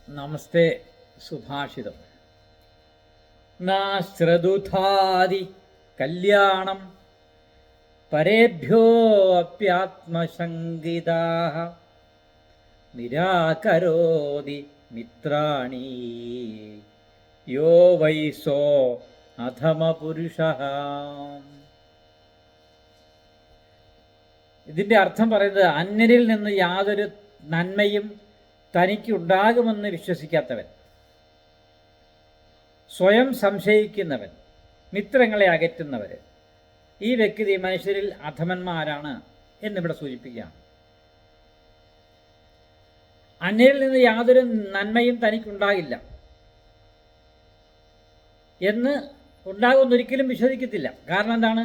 നമസ്തേ. സുഭാഷിതം. നാശ്രദുധാതി കല്യാണം പരേഭ്യോ അപ്യാത്മശങ്കിതാഃ നിരാകരോതി മിത്രാണി യോ വൈസോ അധമപുരുഷഃ. ഇതിൻ്റെ അർത്ഥം പറയുന്നത്, അന്യരിൽ നിന്ന് യാതൊരു നന്മയും തനിക്കുണ്ടാകുമെന്ന് വിശ്വസിക്കാത്തവൻ, സ്വയം സംശയിക്കുന്നവൻ, മിത്രങ്ങളെ അകറ്റുന്നവർ, ഈ വ്യക്തി മനുഷ്യരിൽ അധമന്മാരാണ് എന്നിവിടെ സൂചിപ്പിക്കുകയാണ്. അന്യരിൽ നിന്ന് യാതൊരു നന്മയും തനിക്കുണ്ടാകില്ല എന്ന് ഉണ്ടാകുമെന്നൊരിക്കലും വിശ്വസിക്കത്തില്ല. കാരണം എന്താണ്?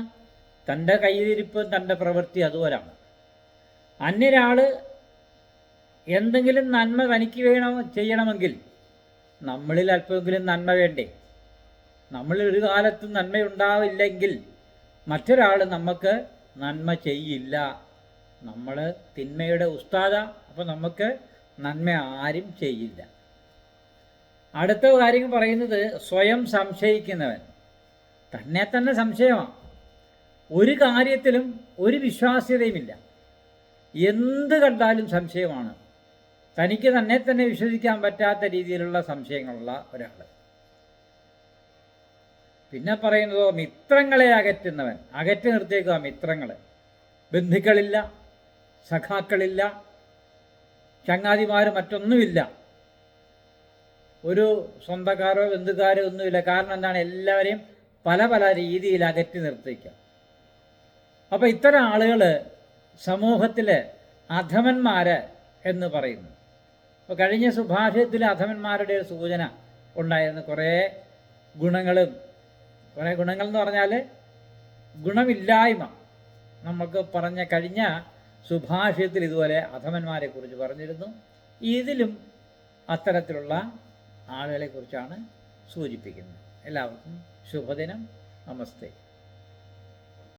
തൻ്റെ കയ്യിലിരിപ്പ്, തൻ്റെ പ്രവൃത്തി അതുപോലാണ്. അന്യരാൾ എന്തെങ്കിലും നന്മ തനിക്ക് ചെയ്യണമെങ്കിൽ നമ്മളിൽ അല്പമെങ്കിലും നന്മ വേണ്ടേ? നമ്മളിൽ ഒരു കാലത്തും നന്മയുണ്ടാവില്ലെങ്കിൽ മറ്റൊരാൾ നമുക്ക് നന്മ ചെയ്യില്ല. നമ്മൾ തിന്മയുടെ ഉസ്താദാ, അപ്പോൾ നമുക്ക് നന്മ ആരും ചെയ്യില്ല. അടുത്ത കാര്യം പറയുന്നത്, സ്വയം സംശയിക്കുന്നവൻ. തന്നെ തന്നെ സംശയമാണ്. ഒരു കാര്യത്തിലും ഒരു വിശ്വാസ്യതയുമില്ല. എന്ത് കണ്ടാലും സംശയമാണ്. തനിക്ക് തന്നെ തന്നെ വിശ്വസിക്കാൻ പറ്റാത്ത രീതിയിലുള്ള സംശയങ്ങളുള്ള ഒരാൾ. പിന്നെ പറയുന്നതോ, മിത്രങ്ങളെ അകറ്റുന്നവൻ. അകറ്റി നിർത്തിയേക്കുക മിത്രങ്ങൾ. ബന്ധുക്കളില്ല, സഖാക്കളില്ല, ചങ്ങാതിമാർ, മറ്റൊന്നുമില്ല. ഒരു സ്വന്തക്കാരോ ബന്ധുക്കാരോ ഒന്നുമില്ല. കാരണം എന്താണ്? എല്ലാവരെയും പല പല രീതിയിൽ അകറ്റി നിർത്തിക്കുക. അപ്പോൾ ഇത്തരം ആളുകൾ സമൂഹത്തിൽ അധമന്മാർ എന്ന് പറയുന്നു. അപ്പോൾ കഴിഞ്ഞ സുഭാഷിതത്തിൽ അധമന്മാരുടെ ഒരു സൂചന ഉണ്ടായിരുന്നു. കുറേ ഗുണങ്ങൾ എന്ന് പറഞ്ഞാൽ ഗുണമില്ലായ്മ. നമുക്ക് പറഞ്ഞ കഴിഞ്ഞ സുഭാഷിതത്തിൽ ഇതുപോലെ അധമന്മാരെ കുറിച്ച് പറഞ്ഞിരുന്നു. ഇതിലും അത്തരത്തിലുള്ള ആളുകളെക്കുറിച്ചാണ് സൂചിപ്പിക്കുന്നത്. എല്ലാവർക്കും ശുഭദിനം. നമസ്തേ.